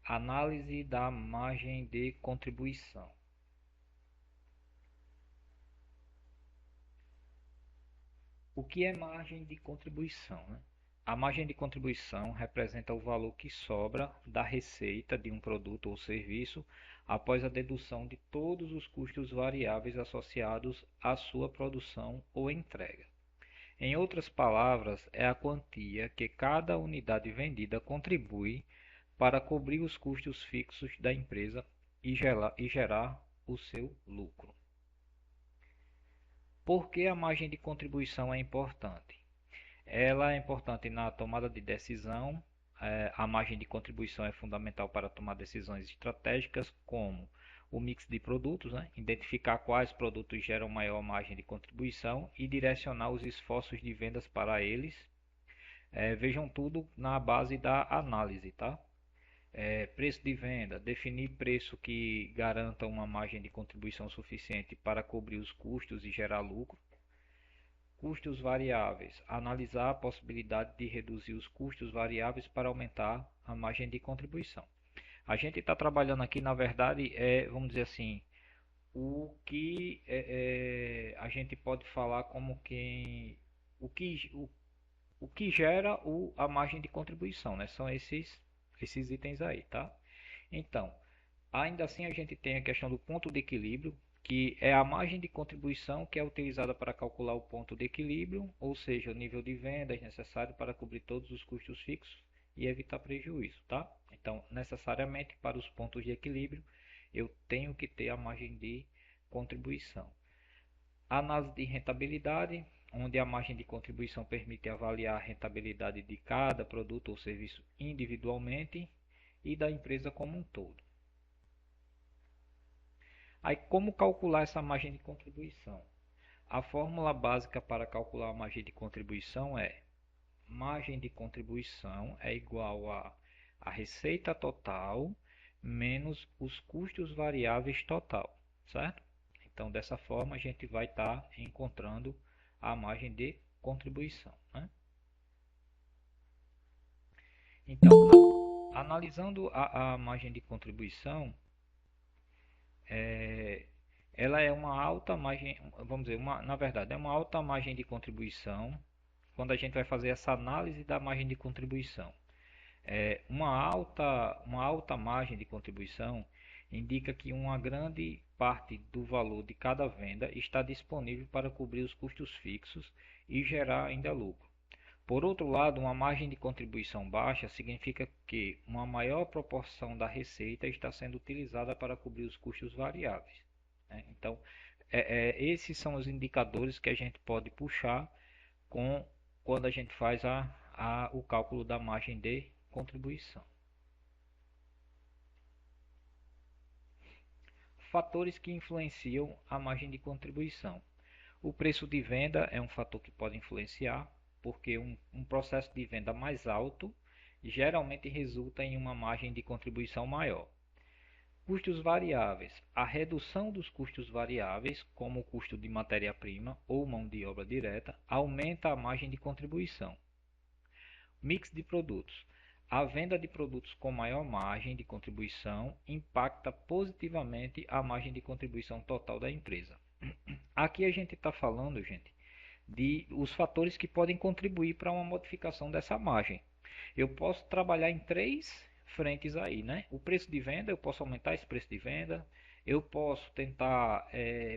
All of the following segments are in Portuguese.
Análise da margem de contribuição. O que é margem de contribuição, né? A margem de contribuição representa o valor que sobra da receita de um produto ou serviço após a dedução de todos os custos variáveis associados à sua produção ou entrega. Em outras palavras, é a quantia que cada unidade vendida contribui para cobrir os custos fixos da empresa e gerar o seu lucro. Por que a margem de contribuição é importante? Ela é importante na tomada de decisão. A margem de contribuição é fundamental para tomar decisões estratégicas, como o mix de produtos, né? Identificar quais produtos geram maior margem de contribuição e direcionar os esforços de vendas para eles. Vejam tudo na base da análise, tá? Preço de venda, definir preço que garanta uma margem de contribuição suficiente para cobrir os custos e gerar lucro. Custos variáveis, analisar a possibilidade de reduzir os custos variáveis para aumentar a margem de contribuição. A gente está trabalhando aqui, na verdade, vamos dizer assim, o que a gente pode falar como que o que gera a margem de contribuição, né? São esses itens aí, tá? Então, ainda assim a gente tem a questão do ponto de equilíbrio, que é a margem de contribuição que é utilizada para calcular o ponto de equilíbrio, ou seja, o nível de vendas necessário para cobrir todos os custos fixos e evitar prejuízo, tá? Então, necessariamente para os pontos de equilíbrio, eu tenho que ter a margem de contribuição. Análise de rentabilidade, onde a margem de contribuição permite avaliar a rentabilidade de cada produto ou serviço individualmente e da empresa como um todo. Aí, como calcular essa margem de contribuição? A fórmula básica para calcular a margem de contribuição é: margem de contribuição é igual a receita total menos os custos variáveis total, certo? Então, dessa forma, a gente vai estar encontrando a margem de contribuição, né? Então, analisando a margem de contribuição, é, ela é uma alta margem, vamos dizer, na verdade, é uma alta margem de contribuição quando a gente vai fazer essa análise da margem de contribuição. Uma alta margem de contribuição indica que uma grande parte do valor de cada venda está disponível para cobrir os custos fixos e gerar ainda lucro. Por outro lado, uma margem de contribuição baixa significa que uma maior proporção da receita está sendo utilizada para cobrir os custos variáveis, né? Então, esses são os indicadores que a gente pode puxar quando a gente faz o cálculo da margem de contribuição. Fatores que influenciam a margem de contribuição. O preço de venda é um fator que pode influenciar, porque um processo de venda mais alto geralmente resulta em uma margem de contribuição maior. Custos variáveis. A redução dos custos variáveis, como o custo de matéria-prima ou mão de obra direta, aumenta a margem de contribuição. Mix de produtos. A venda de produtos com maior margem de contribuição impacta positivamente a margem de contribuição total da empresa. Aqui a gente está falando, gente, de os fatores que podem contribuir para uma modificação dessa margem. Eu posso trabalhar em três frentes aí, né? O preço de venda, eu posso aumentar esse preço de venda. Eu posso tentar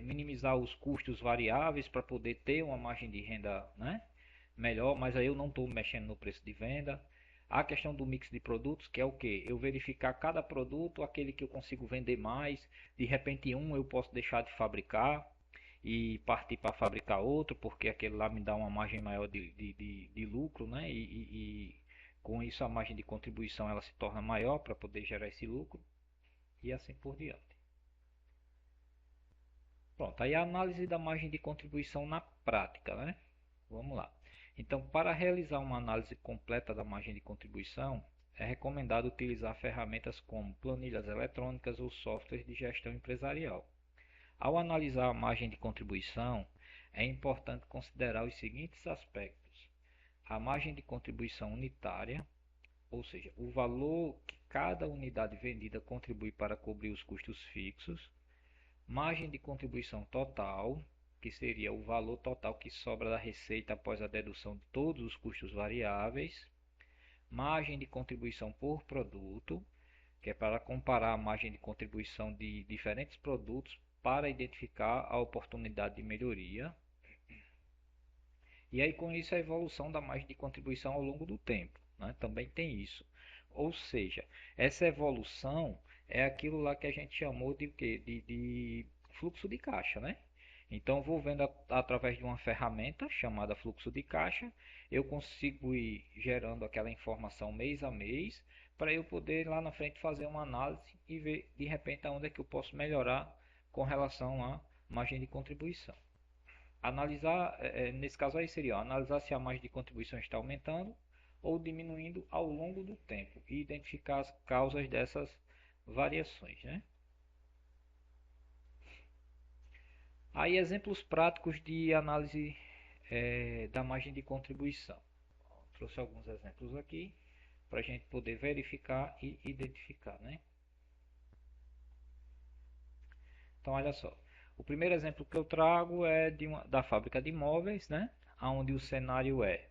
minimizar os custos variáveis para poder ter uma margem de renda, né, melhor, mas aí eu não estou mexendo no preço de venda. A questão do mix de produtos, que é o que? Eu verificar cada produto, aquele que eu consigo vender mais. De repente eu posso deixar de fabricar e partir para fabricar outro, porque aquele lá me dá uma margem maior de lucro, né? E com isso a margem de contribuição ela se torna maior para poder gerar esse lucro e assim por diante. Pronto, aí a análise da margem de contribuição na prática, né? Vamos lá. Então, para realizar uma análise completa da margem de contribuição, é recomendado utilizar ferramentas como planilhas eletrônicas ou softwares de gestão empresarial. Ao analisar a margem de contribuição, é importante considerar os seguintes aspectos: a margem de contribuição unitária, ou seja, o valor cada unidade vendida contribui para cobrir os custos fixos, margem de contribuição total, que seria o valor total que sobra da receita após a dedução de todos os custos variáveis, margem de contribuição por produto, que é para comparar a margem de contribuição de diferentes produtos para identificar a oportunidade de melhoria. E aí com isso a evolução da margem de contribuição ao longo do tempo, né? Também tem isso. Ou seja, essa evolução é aquilo lá que a gente chamou de quê? De fluxo de caixa, né? Então vou vendo através de uma ferramenta chamada fluxo de caixa, eu consigo ir gerando aquela informação mês a mês para eu poder lá na frente fazer uma análise e ver de repente aonde é que eu posso melhorar com relação à margem de contribuição. Analisar, nesse caso aí seria analisar se a margem de contribuição está aumentando ou diminuindo ao longo do tempo e identificar as causas dessas variações, né? Aí exemplos práticos de análise da margem de contribuição. Trouxe alguns exemplos aqui para a gente poder verificar e identificar, né? Então olha só, o primeiro exemplo que eu trago é da fábrica de móveis, né? Onde o cenário é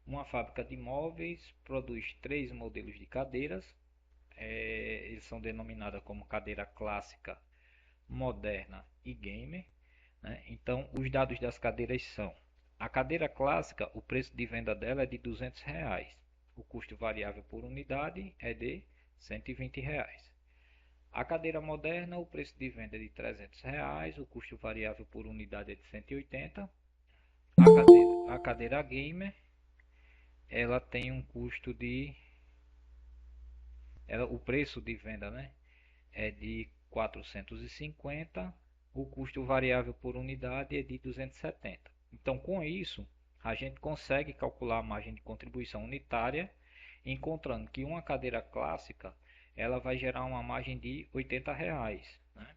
uma fábrica de móveis produz 3 modelos de cadeiras, eles são denominadas como cadeira clássica, moderna e gamer, né? Então os dados das cadeiras são: a cadeira clássica, o preço de venda dela é de R$ 200, o custo variável por unidade é de R$ 120. A cadeira moderna, o preço de venda é de R$ 300, o custo variável por unidade é de 180. A cadeira gamer, ela tem um custo o preço de venda, né, é de 450, o custo variável por unidade é de 270. Então, com isso, a gente consegue calcular a margem de contribuição unitária, encontrando que uma cadeira clássica ela vai gerar uma margem de R$ 80, né?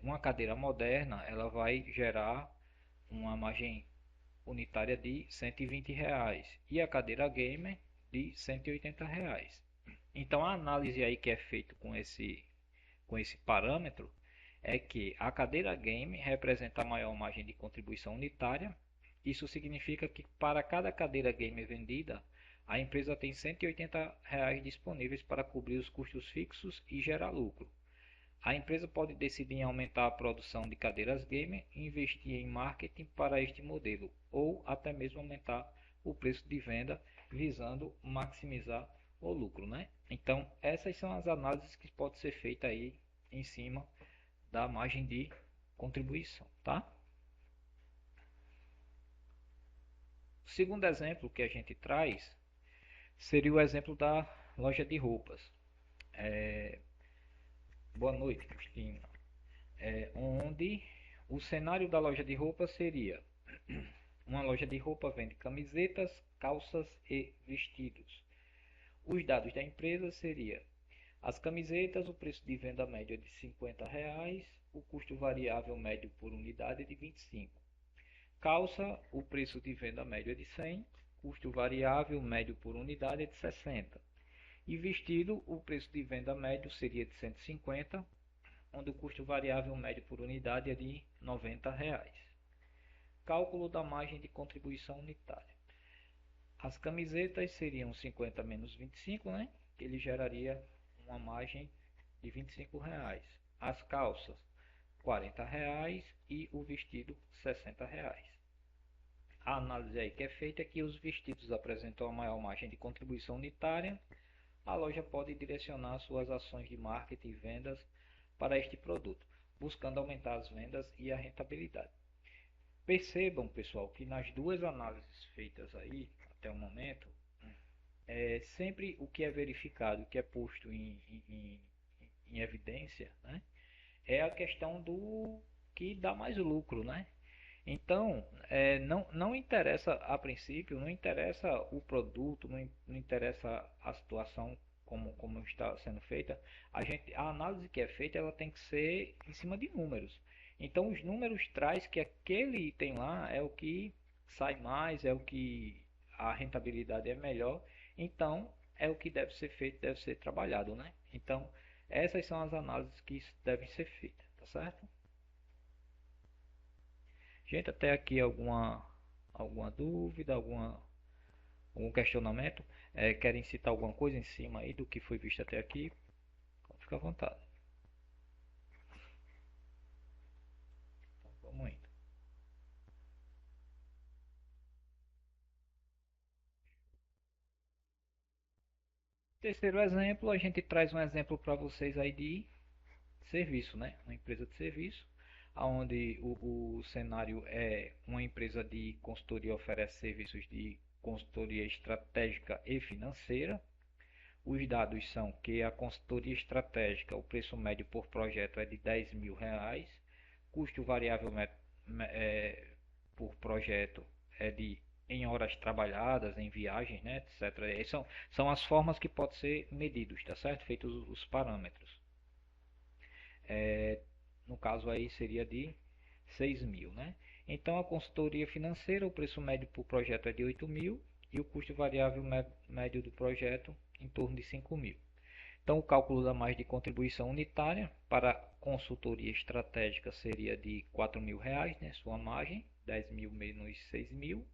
Uma cadeira moderna ela vai gerar uma margem unitária de R$ 120 e a cadeira gamer de R$ 180. Então a análise aí que é feita com esse parâmetro é que a cadeira game representa a maior margem de contribuição unitária. Isso significa que para cada cadeira game vendida, a empresa tem R$ 180 disponíveis para cobrir os custos fixos e gerar lucro. A empresa pode decidir em aumentar a produção de cadeiras gamer e investir em marketing para este modelo, ou até mesmo aumentar o preço de venda, visando maximizar o lucro, né? Então, essas são as análises que podem ser feitas aí em cima da margem de contribuição, tá? O segundo exemplo que a gente traz seria o exemplo da loja de roupas. Boa noite, Cristina. Onde o cenário da loja de roupas seria: uma loja de roupa vende camisetas, calças e vestidos. Os dados da empresa seria: as camisetas, o preço de venda médio é de R$ 50, o custo variável médio por unidade é de 25. Calça, o preço de venda médio é de 100, custo variável médio por unidade é de 60. E vestido, o preço de venda médio seria de 150, onde o custo variável médio por unidade é de R$ 90. Cálculo da margem de contribuição unitária. As camisetas seriam 50 menos 25, né? Ele geraria uma margem de R$ 25. As calças, R$ 40 e o vestido, R$ 60. A análise aí que é feita é que os vestidos apresentam a maior margem de contribuição unitária. A loja pode direcionar suas ações de marketing e vendas para este produto, buscando aumentar as vendas e a rentabilidade. Percebam, pessoal, que nas duas análises feitas aí até o momento, sempre o que é verificado, o que é posto em evidência, né, é a questão do que dá mais lucro, né? Então, não interessa a princípio, não interessa o produto, não interessa a situação como está sendo feita. A análise que é feita ela tem que ser em cima de números. Então, os números traz que aquele item lá é o que sai mais, é o que a rentabilidade é melhor. Então, é o que deve ser feito, deve ser trabalhado, né? Então, essas são as análises que devem ser feitas, tá certo? Gente, até aqui alguma dúvida, algum questionamento? Querem citar alguma coisa em cima aí do que foi visto até aqui? Fica à vontade. Então, vamos indo. Terceiro exemplo, a gente traz um exemplo para vocês aí de serviço, né? Uma empresa de serviço, onde o cenário é uma empresa de consultoria oferece serviços de consultoria estratégica e financeira. Os dados são que a consultoria estratégica, o preço médio por projeto é de R$ 10.000, custo variável por projeto é de em horas trabalhadas, em viagens, né, etc. São as formas que podem ser medidos, tá certo? Feitos os parâmetros. No caso aí seria de 6.000, né? Então a consultoria financeira, o preço médio por projeto é de 8.000 e o custo variável médio do projeto em torno de 5.000. Então o cálculo da margem de contribuição unitária para consultoria estratégica seria de R$ 4.000, né? Sua margem, 10.000 menos 6.000.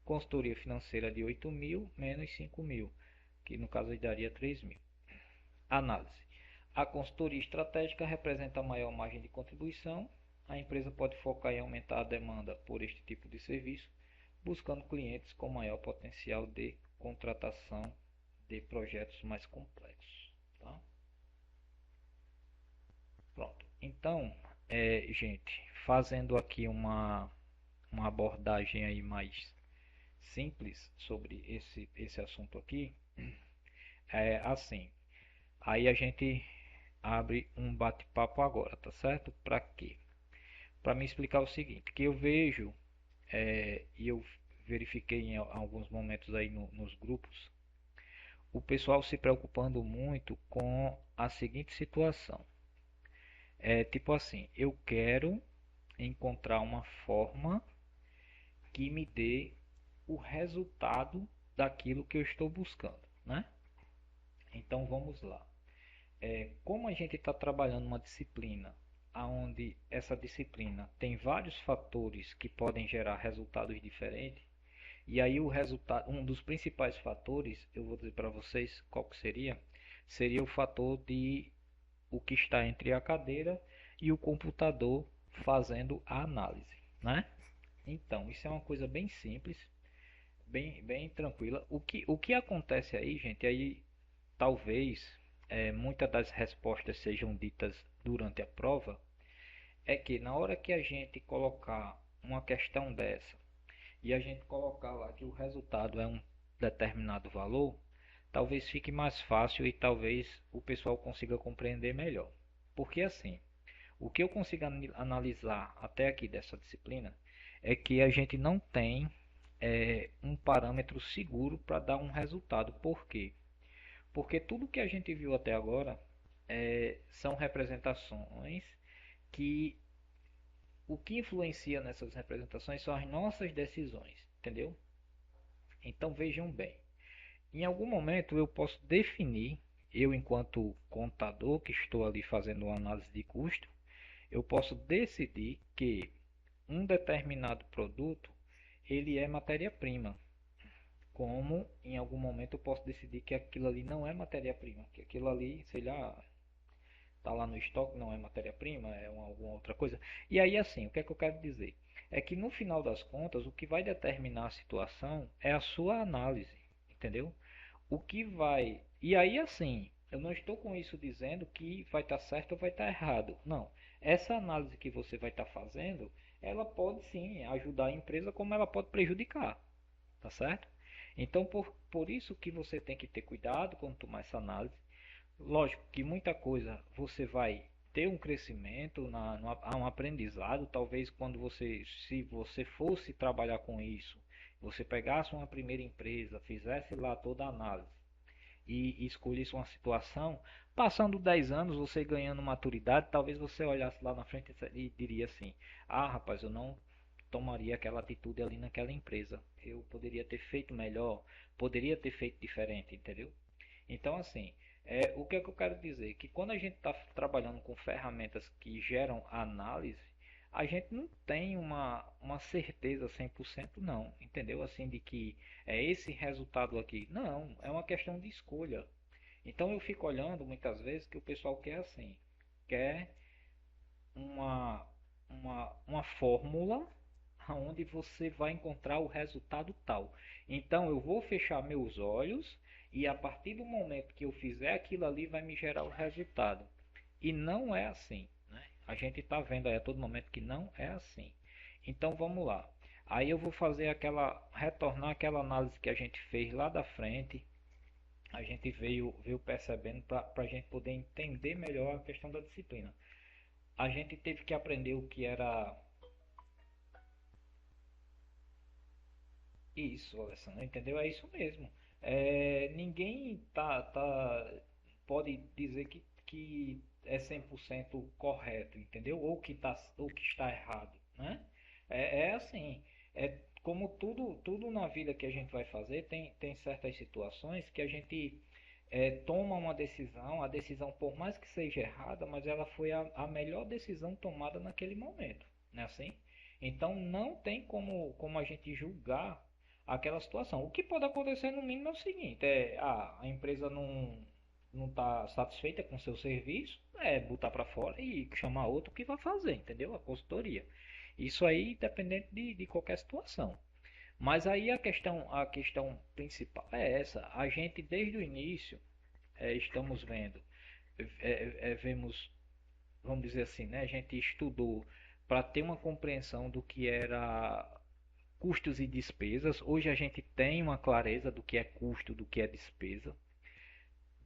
Consultoria financeira de 8.000 menos 5.000, que no caso daria 3.000. Análise. A consultoria estratégica representa a maior margem de contribuição. A empresa pode focar em aumentar a demanda por este tipo de serviço, buscando clientes com maior potencial de contratação de projetos mais complexos. Tá? Pronto. Então, gente, fazendo aqui uma abordagem aí mais simples sobre esse assunto aqui, é assim. Aí a gente abre um bate-papo agora, tá certo? Para quê? Para me explicar o seguinte, que eu vejo e eu verifiquei em alguns momentos aí nos grupos, o pessoal se preocupando muito com a seguinte situação. Tipo assim, eu quero encontrar uma forma que me dê o resultado daquilo que eu estou buscando, né? Então vamos lá. Como a gente está trabalhando uma disciplina onde essa disciplina tem vários fatores que podem gerar resultados diferentes, e aí o resultado, um dos principais fatores, eu vou dizer para vocês qual que seria o fator de o que está entre a cadeira e o computador fazendo a análise, né? Então, isso é uma coisa bem simples, bem tranquila. O que acontece aí, gente, aí talvez muitas das respostas sejam ditas durante a prova, é que na hora que a gente colocar uma questão dessa e a gente colocar lá que o resultado é um determinado valor, talvez fique mais fácil e talvez o pessoal consiga compreender melhor. Porque assim, o que eu consigo analisar até aqui dessa disciplina é que a gente não tem um parâmetro seguro para dar um resultado. Por quê? Porque tudo que a gente viu até agora são representações que o que influencia nessas representações são as nossas decisões, entendeu? Então vejam bem, em algum momento eu posso definir, eu enquanto contador que estou ali fazendo uma análise de custo, eu posso decidir que um determinado produto ele é matéria-prima, como em algum momento eu posso decidir que aquilo ali não é matéria-prima, que aquilo ali, sei lá, tá lá no estoque, não é matéria-prima, é alguma outra coisa. E aí assim, o que é que eu quero dizer? É que no final das contas, o que vai determinar a situação é a sua análise, entendeu? O que vai. E aí assim, eu não estou com isso dizendo que vai estar certo ou vai estar errado. Não. Essa análise que você vai estar fazendo, ela pode sim ajudar a empresa como ela pode prejudicar, tá certo? Então por isso que você tem que ter cuidado quando tomar essa análise. Lógico que muita coisa você vai ter um crescimento, há um aprendizado. Talvez quando se você fosse trabalhar com isso, você pegasse uma primeira empresa, fizesse lá toda a análise e escolhesse uma situação, passando 10 anos, você ganhando maturidade, talvez você olhasse lá na frente e diria assim: ah, rapaz, eu não tomaria aquela atitude ali naquela empresa. Eu poderia ter feito melhor, poderia ter feito diferente, entendeu? Então, assim, o que é que eu quero dizer? Que quando a gente está trabalhando com ferramentas que geram análise, a gente não tem uma certeza 100% não, entendeu? Assim, de que é esse resultado aqui. Não, é uma questão de escolha. Então eu fico olhando muitas vezes que o pessoal quer assim, quer uma, uma fórmula onde você vai encontrar o resultado tal. Então eu vou fechar meus olhos e a partir do momento que eu fizer aquilo ali vai me gerar o resultado. E não é assim, né? A gente está vendo aí a todo momento que não é assim. Então vamos lá. Aí eu vou fazer retornar aquela análise que a gente fez lá da frente. A gente veio percebendo para a gente poder entender melhor a questão da disciplina. A gente teve que aprender o que era isso, Alessandro, entendeu? É isso mesmo. Ninguém pode dizer que é 100% correto, entendeu? Ou que está errado, né? É assim, como tudo na vida que a gente vai fazer, tem certas situações que a gente toma uma decisão, a decisão por mais que seja errada, mas ela foi a melhor decisão tomada naquele momento, né assim? Então não tem como a gente julgar aquela situação. O que pode acontecer no mínimo é o seguinte, a empresa não está satisfeita com seu serviço, botar para fora e chamar outro que vai fazer, entendeu? A consultoria. Isso aí dependente de qualquer situação. Mas aí a questão principal é essa. A gente desde o início estamos vendo, vemos, vamos dizer assim, né? A gente estudou para ter uma compreensão do que era custos e despesas. Hoje a gente tem uma clareza do que é custo, do que é despesa.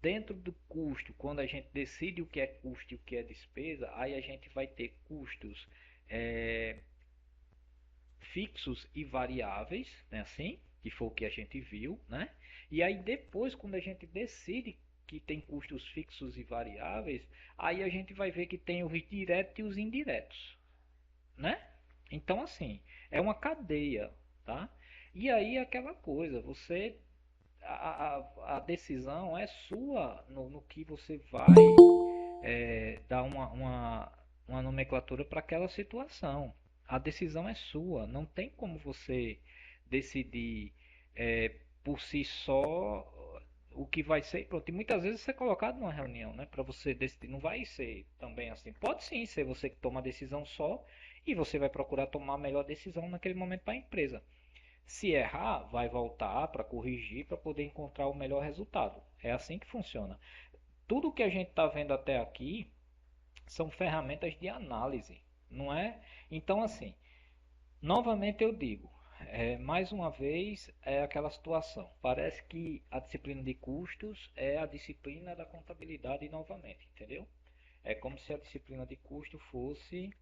Dentro do custo, quando a gente decide o que é custo e o que é despesa, aí a gente vai ter custos é, fixos e variáveis, né, assim, que foi o que a gente viu, né? E aí depois, quando a gente decide que tem custos fixos e variáveis, aí a gente vai ver que tem os diretos e os indiretos, né? Então, assim, é uma cadeia, tá? E aí aquela coisa, a decisão é sua no que você vai dar uma nomenclatura para aquela situação. A decisão é sua, não tem como você decidir por si só o que vai ser. Pronto, e muitas vezes você é colocado numa reunião, né, para você decidir. Não vai ser também assim. Pode sim ser você que toma a decisão só e você vai procurar tomar a melhor decisão naquele momento para a empresa. Se errar, vai voltar para corrigir para poder encontrar o melhor resultado. É assim que funciona. Tudo que a gente está vendo até aqui são ferramentas de análise, não é? Então, assim, novamente eu digo, mais uma vez é aquela situação. Parece que a disciplina de custos é a disciplina da contabilidade novamente, entendeu? É como se a disciplina de custo fosse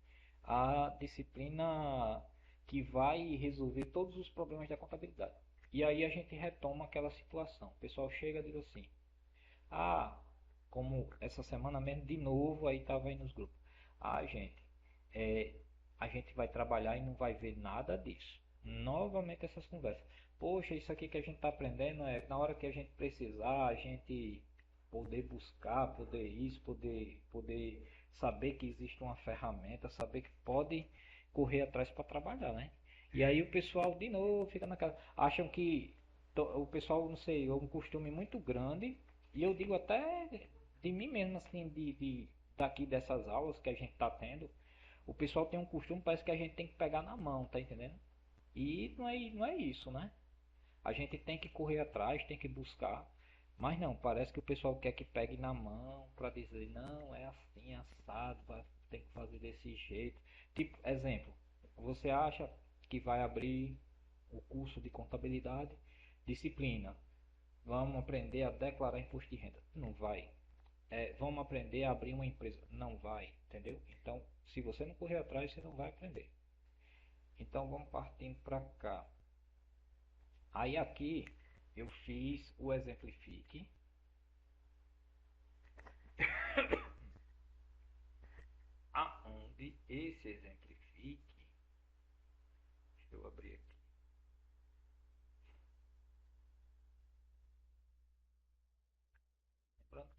a disciplina que vai resolver todos os problemas da contabilidade. E aí a gente retoma aquela situação. O pessoal chega e diz assim: ah, como essa semana mesmo, de novo, aí estava aí nos grupos. Ah, gente, é, a gente vai trabalhar e não vai ver nada disso. Novamente essas conversas. Poxa, isso aqui que a gente está aprendendo é na hora que a gente precisar, a gente poder buscar, poder isso, poder saber que existe uma ferramenta, saber que pode correr atrás para trabalhar, né? E aí o pessoal de novo fica naquela, acham que o pessoal, não sei, é um costume muito grande, e eu digo até de mim mesmo, assim, daqui dessas aulas que a gente está tendo, o pessoal tem um costume, parece que a gente tem que pegar na mão, tá entendendo? E não é isso, né? A gente tem que correr atrás, tem que buscar. Mas não, parece que o pessoal quer que pegue na mão para dizer, não, é assim, assado, tem que fazer desse jeito. Tipo, exemplo, você acha que vai abrir o curso de contabilidade, disciplina. Vamos aprender a declarar imposto de renda. Não vai. Vamos aprender a abrir uma empresa. Não vai, entendeu? Então, se você não correr atrás, você não vai aprender. Então, vamos partindo para cá. Aí aqui eu fiz o exemplifique, aonde esse exemplifique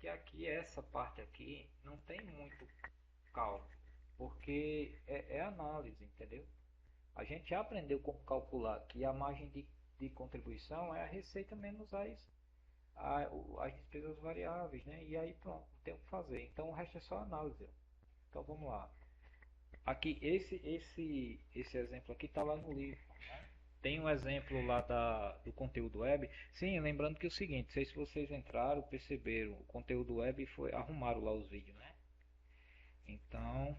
que aqui, essa parte aqui, não tem muito cálculo, porque é análise, entendeu? A gente já aprendeu como calcular que a margem de contribuição é a receita menos as despesas variáveis, né? E aí pronto, não tem o que fazer. Então o resto é só análise. Então vamos lá. Aqui, esse exemplo aqui está lá no livro. Tem um exemplo lá do conteúdo web. Sim, lembrando que é o seguinte, não sei se vocês entraram, perceberam, o conteúdo web foi arrumaram lá os vídeos, né? Então,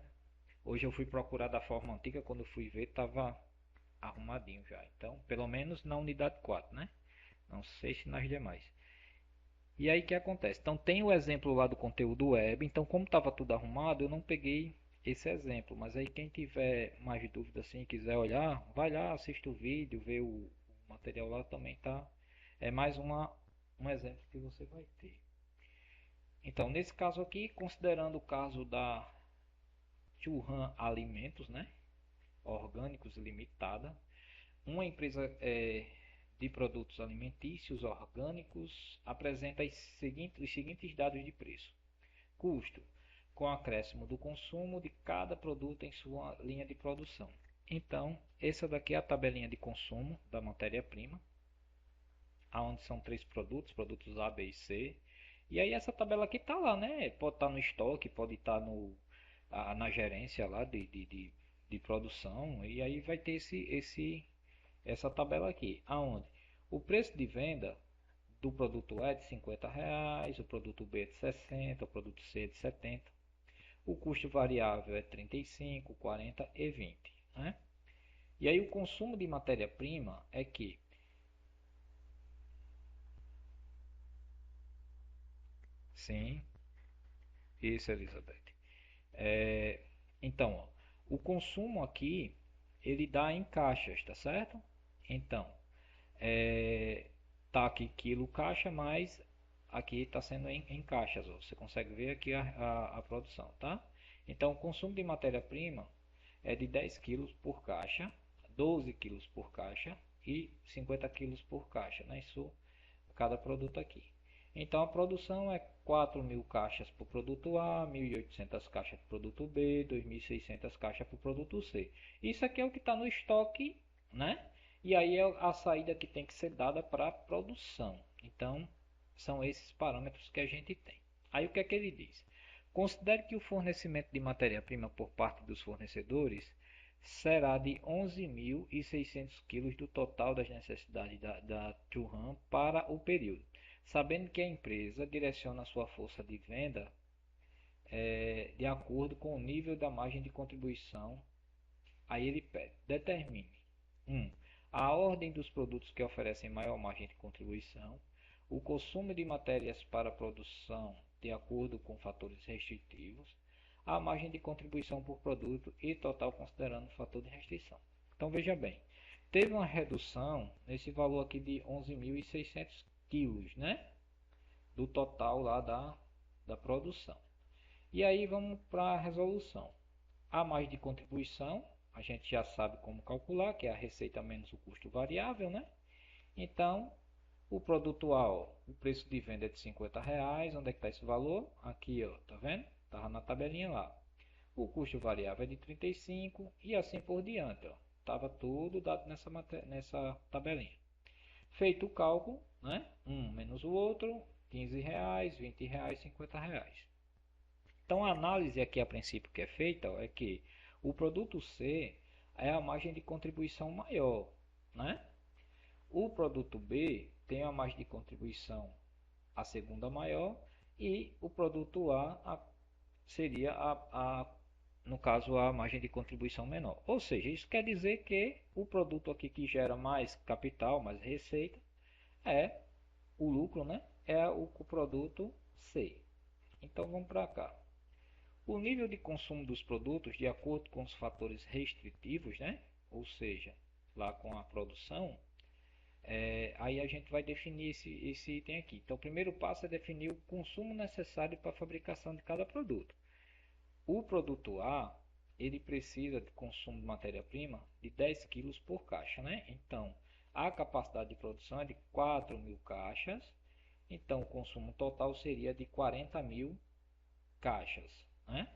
hoje eu fui procurar da forma antiga, quando eu fui ver, estava arrumadinho já. Então, pelo menos na unidade 4, né? Não sei se nas demais. E aí o que acontece? Então tem o exemplo lá do conteúdo web. Então como estava tudo arrumado, eu não peguei esse exemplo. Mas aí quem tiver mais dúvida assim, quiser olhar, vai lá, assista o vídeo, vê o material lá também tá. É mais um exemplo que você vai ter. Então nesse caso aqui, considerando o caso da Churran Alimentos, né? Orgânicos Limitada, uma empresa de produtos alimentícios orgânicos apresenta os seguintes dados de preço. Custo, com acréscimo do consumo de cada produto em sua linha de produção. Então, essa daqui é a tabelinha de consumo da matéria-prima, onde são três produtos A, B e C. E aí essa tabela aqui está lá, né? Pode estar no estoque, pode estar na gerência lá de produção. E aí vai ter essa tabela aqui, aonde o preço de venda do produto A é de R$ 50, o produto B é de 60, o produto C é de 70, o custo variável é 35, 40 e 20, né? E aí o consumo de matéria-prima é que, sim, isso, Elizabeth. É, então, ó, o consumo aqui ele dá em caixas, tá certo? Então, tá aqui quilo caixa, mas aqui está sendo em caixas. Ó. Você consegue ver aqui a produção, tá? Então, o consumo de matéria-prima é de 10 quilos por caixa, 12 quilos por caixa e 50 quilos por caixa, né? Isso cada produto aqui. Então, a produção é 4.000 caixas para o produto A, 1.800 caixas para o produto B, 2.600 caixas para o produto C. Isso aqui é o que está no estoque, né? E aí é a saída que tem que ser dada para a produção. Então, são esses parâmetros que a gente tem. Aí o que é que ele diz? Considere que o fornecimento de matéria-prima por parte dos fornecedores será de 11.600 kg do total das necessidades da Churran para o período. Sabendo que a empresa direciona sua força de venda de acordo com o nível da margem de contribuição, aí ele pede, determine 1. A ordem dos produtos que oferecem maior margem de contribuição, o consumo de matérias para a produção de acordo com fatores restritivos, a margem de contribuição por produto e total considerando o fator de restrição. Então veja bem, teve uma redução nesse valor aqui de 11.600 quilos, né? Do total lá da produção. E aí vamos para a resolução. A margem de contribuição, a gente já sabe como calcular, que é a receita menos o custo variável, né? Então, o produto A, ó, o preço de venda é de R$ 50, onde é que está esse valor? Aqui, ó, tá vendo? Estava na tabelinha lá. O custo variável é de 35 e assim por diante, ó. Estava tudo dado nessa tabelinha. Feito o cálculo, né? Um menos o outro, R$ 15, R$ 20, R$ 50. Então a análise aqui a princípio que é feita ó, é que o produto C é a margem de contribuição maior, né? O produto B tem a margem de contribuição a segunda maior e o produto A seria no caso a margem de contribuição menor. Ou seja, isso quer dizer que o produto aqui que gera mais capital, mais receita é o lucro, né? É o produto C. Então vamos para cá. O nível de consumo dos produtos, de acordo com os fatores restritivos, né? Ou seja, lá com a produção, aí a gente vai definir esse item aqui. Então, o primeiro passo é definir o consumo necessário para a fabricação de cada produto. O produto A, ele precisa de consumo de matéria-prima de 10 kg por caixa, né? Então, a capacidade de produção é de 4.000 caixas Então, o consumo total seria de 40.000 caixas, né?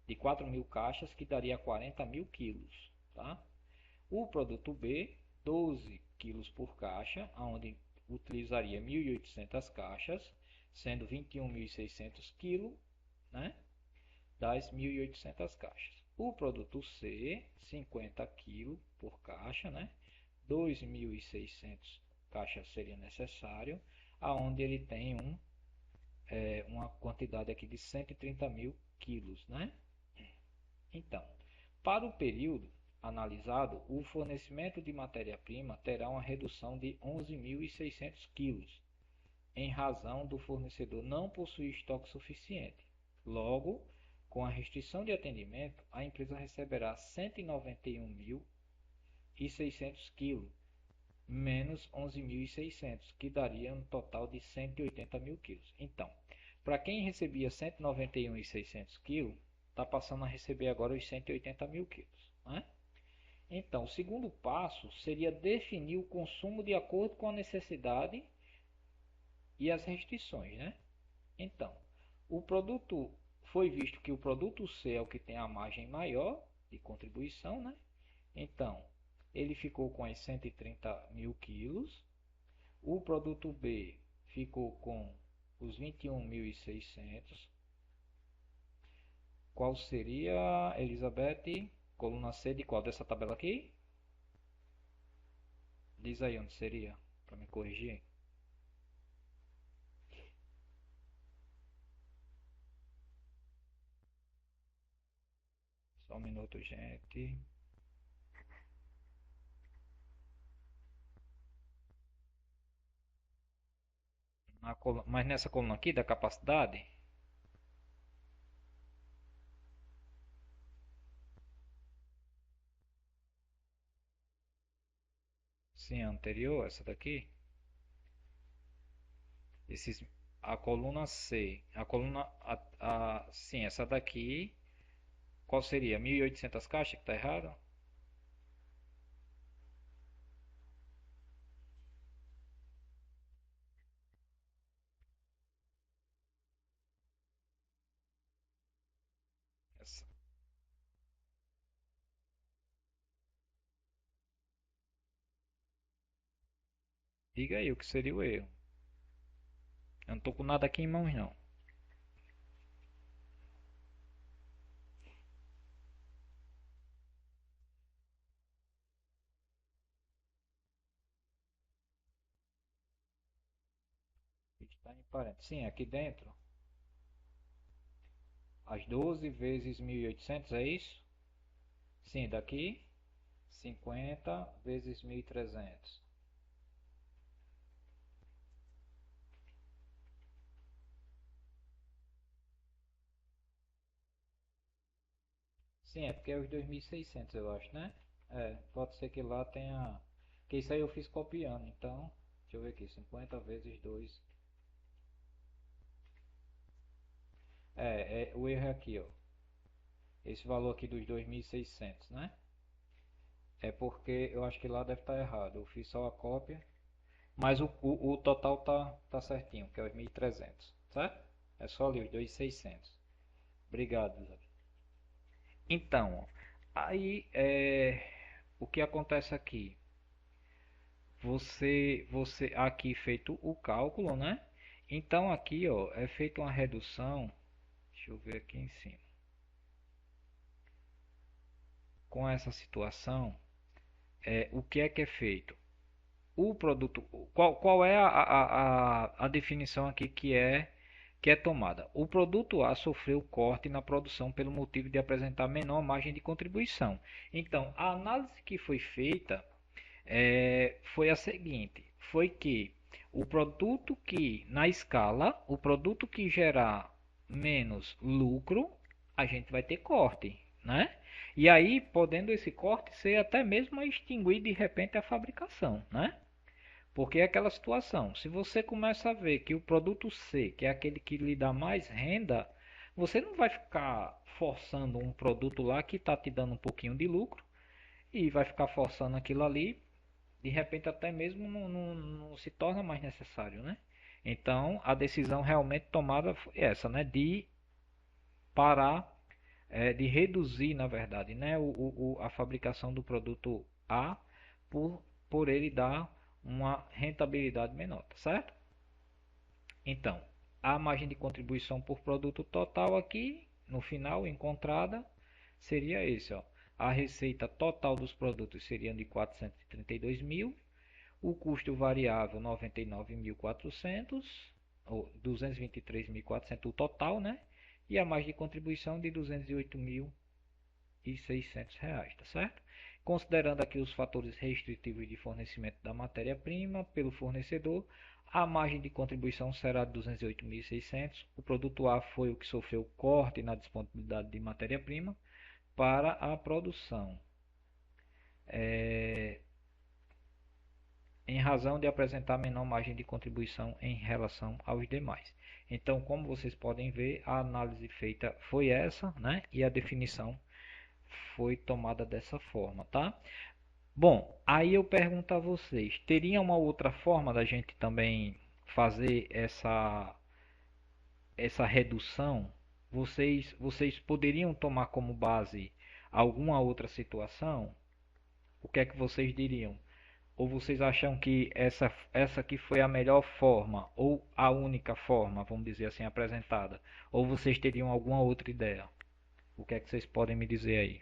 De 4.000 caixas, que daria 40.000 quilos, tá? O produto B, 12 quilos por caixa, onde utilizaria 1.800 caixas, sendo 21.600 quilos, né? Das 1.800 caixas. O produto C, 50 quilos por caixa, né? 2.600 caixas seria necessário, aonde ele tem uma quantidade aqui de 130.000 quilos, né? Então, para o período analisado, o fornecimento de matéria-prima terá uma redução de 11.600 quilos, em razão do fornecedor não possuir estoque suficiente. Logo, com a restrição de atendimento, a empresa receberá 191.600 kg, menos 11.600, que daria um total de 180.000 kg. Então, para quem recebia 191.600 kg, está passando a receber agora os 180.000 kg, né? Então, o segundo passo seria definir o consumo de acordo com a necessidade e as restrições, né? Então, o produto foi visto que o produto C é o que tem a margem maior de contribuição, né? Então, ele ficou com as 130.000 quilos. O produto B ficou com os 21.600. Qual seria, Elizabeth? Coluna C de qual dessa tabela aqui? Diz aí onde seria, para me corrigir. Só um minuto, gente. Mas nessa coluna aqui da capacidade, sim, a anterior, essa daqui, esses, a coluna C, a coluna, sim, essa daqui, qual seria? 1.800 caixas, que tá errado? Essa. Diga aí o que seria o erro. Eu não tô com nada aqui em mãos, não. Está em parênteses. Sim, aqui dentro, as 12 vezes 1.800, é isso? Sim, daqui, 50 vezes 1.300. Sim, é porque é os 2.600, eu acho, né? É, pode ser que lá tenha. Que isso aí eu fiz copiando, então. Deixa eu ver aqui, 50 vezes 2. O erro é aqui, ó. Esse valor aqui dos 2.600, né? É porque eu acho que lá deve estar errado. Eu fiz só a cópia, mas o total tá certinho, que é os 1.300, certo? É só ali os 2.600. Obrigado, Isabel. Então, aí o que acontece aqui? Você aqui feito o cálculo, né? Então aqui, ó, é feita uma redução. Deixa eu ver aqui em cima. Com essa situação, o que é feito? O produto, qual é a definição aqui que é tomada? O produto A sofreu corte na produção pelo motivo de apresentar menor margem de contribuição. Então, a análise que foi feita foi a seguinte: foi que o produto que, na escala, o produto que gerar menos lucro, a gente vai ter corte, né? E aí, podendo esse corte ser até mesmo extinguir de repente a fabricação, né? Porque é aquela situação, se você começa a ver que o produto C, que é aquele que lhe dá mais renda, você não vai ficar forçando um produto lá que está te dando um pouquinho de lucro e vai ficar forçando aquilo ali, de repente até mesmo não se torna mais necessário, né? Então, a decisão realmente tomada foi essa, né, de parar, de reduzir, na verdade, né, a fabricação do produto A por, por ele dar uma rentabilidade menor, tá certo? Então, a margem de contribuição por produto total aqui, no final, encontrada, seria esse, ó. A receita total dos produtos seria de 432 mil, o custo variável 99.400, ou 223.400 o total, né? E a margem de contribuição de 208.600 reais, tá certo? Considerando aqui os fatores restritivos de fornecimento da matéria-prima pelo fornecedor, a margem de contribuição será de 208.600. O produto A foi o que sofreu corte na disponibilidade de matéria-prima para a produção, em razão de apresentar menor margem de contribuição em relação aos demais. Então, como vocês podem ver, a análise feita foi essa, né? E a definição foi tomada dessa forma, tá? Bom, aí eu pergunto a vocês, teria uma outra forma da gente também fazer essa redução? Vocês poderiam tomar como base alguma outra situação? O que é que vocês diriam? Ou vocês acham que essa aqui foi a melhor forma, ou a única forma, vamos dizer assim, apresentada? Ou vocês teriam alguma outra ideia? O que é que vocês podem me dizer aí?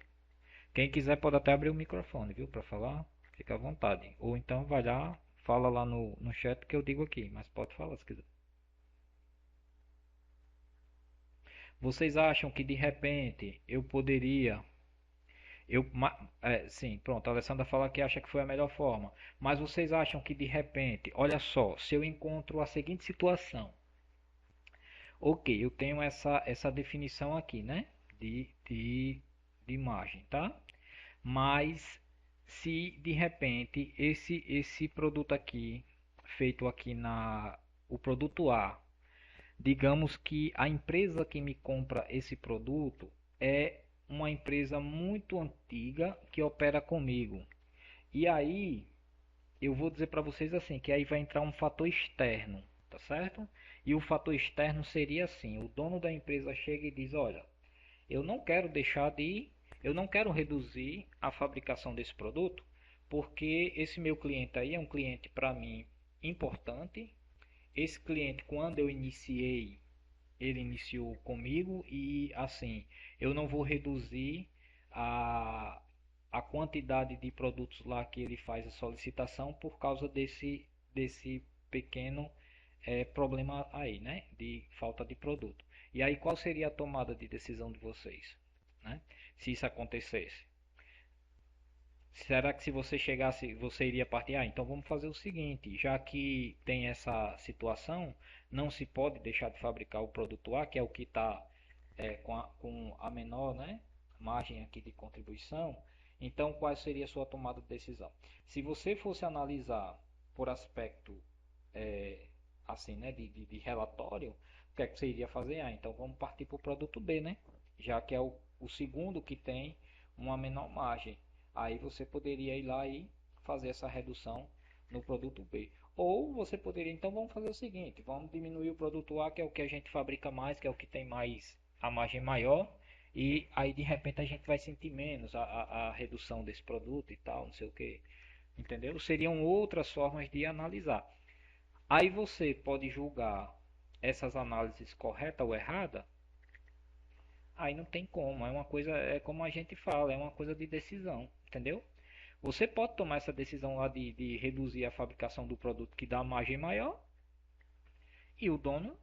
Quem quiser pode até abrir o microfone, viu, para falar. Fica à vontade. Ou então vai lá, fala lá no chat que eu digo aqui, mas pode falar se quiser. Vocês acham que de repente eu poderia. Sim, pronto. A Alessandra fala que acha que foi a melhor forma. Mas vocês acham que de repente, olha só, se eu encontro a seguinte situação. Ok, eu tenho essa definição aqui, né? De imagem, tá? Mas se de repente esse produto aqui, feito aqui o produto A, digamos que a empresa que me compra esse produto é uma empresa muito antiga que opera comigo. E aí eu vou dizer para vocês assim, que aí vai entrar um fator externo, tá certo? E o fator externo seria assim, o dono da empresa chega e diz, olha, eu não quero deixar de, eu não quero reduzir a fabricação desse produto, porque esse meu cliente aí é um cliente para mim importante. Esse cliente, quando eu iniciei, ele iniciou comigo e assim, eu não vou reduzir a, a quantidade de produtos lá que ele faz a solicitação por causa desse pequeno problema aí, né? De falta de produto. E aí, qual seria a tomada de decisão de vocês, né? Se isso acontecesse? Será que se você chegasse, você iria partir? Ah, então vamos fazer o seguinte, já que tem essa situação, não se pode deixar de fabricar o produto A, que é o que está com a menor, né, margem aqui de contribuição. Então, qual seria a sua tomada de decisão? Se você fosse analisar por aspecto assim, né, de relatório, o que é que você iria fazer? Ah, então vamos partir para o produto B, né? Já que é o segundo que tem uma menor margem. Aí você poderia ir lá e fazer essa redução no produto B. Ou você poderia, então vamos fazer o seguinte, vamos diminuir o produto A, que é o que a gente fabrica mais, que é o que tem mais a margem maior, e aí de repente a gente vai sentir menos a redução desse produto e tal, não sei o que. Entendeu? Seriam outras formas de analisar. Aí você pode julgar essas análises correta ou errada. Aí não tem como, é uma coisa, é como a gente fala, é uma coisa de decisão, entendeu? Você pode tomar essa decisão lá de reduzir a fabricação do produto que dá margem maior e o dono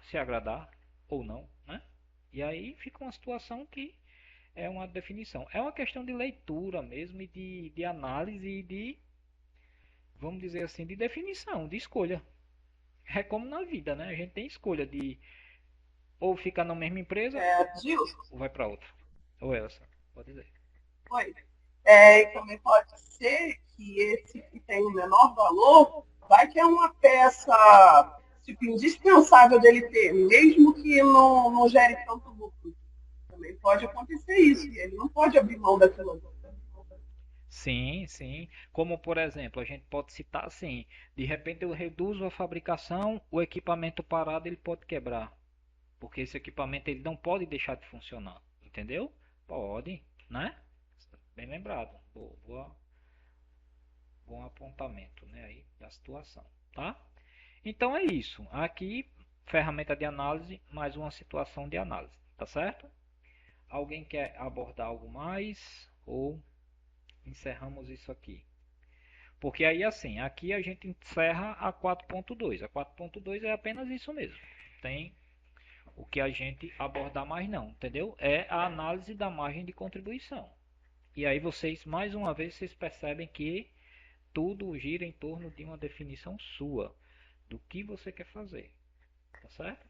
se agradar ou não, né? E aí fica uma situação que é uma definição. É uma questão de leitura mesmo e de análise e de, vamos dizer assim, de definição, de escolha. É como na vida, né? A gente tem escolha de ou ficar na mesma empresa Gilson, ou vai para outra. Ou Elsa, pode dizer. foi. E também pode ser que esse que tem o menor valor vai que é uma peça tipo, indispensável dele ter, mesmo que não gere tanto lucro. Também pode acontecer isso, e ele não pode abrir mão daquilo. Sim, sim. Como por exemplo, a gente pode citar assim, de repente eu reduzo a fabricação, o equipamento parado ele pode quebrar, porque esse equipamento ele não pode deixar de funcionar, entendeu? Pode, né? Bem lembrado. Bom apontamento, né, aí da situação, tá? Então é isso. Aqui ferramenta de análise, mais uma situação de análise, tá certo? Alguém quer abordar algo mais ou encerramos isso aqui? Porque aí assim, aqui a gente encerra a 4.2. A 4.2 é apenas isso mesmo. Tem o que a gente abordar mais não, entendeu? É a análise da margem de contribuição. E aí vocês, mais uma vez, vocês percebem que tudo gira em torno de uma definição sua do que você quer fazer, tá certo?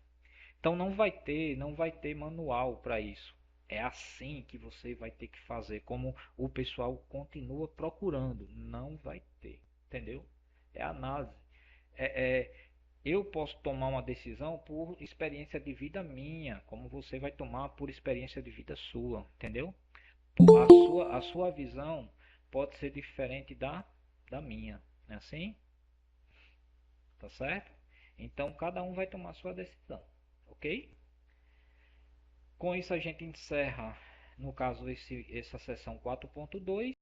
Então não vai ter manual para isso. É assim que você vai ter que fazer, como o pessoal continua procurando. Não vai ter, entendeu? É análise. É, eu posso tomar uma decisão por experiência de vida minha, como você vai tomar por experiência de vida sua, entendeu? A sua visão pode ser diferente da minha, não é assim? Tá certo? Então cada um vai tomar sua decisão, ok? Com isso a gente encerra, no caso, essa sessão 4.2.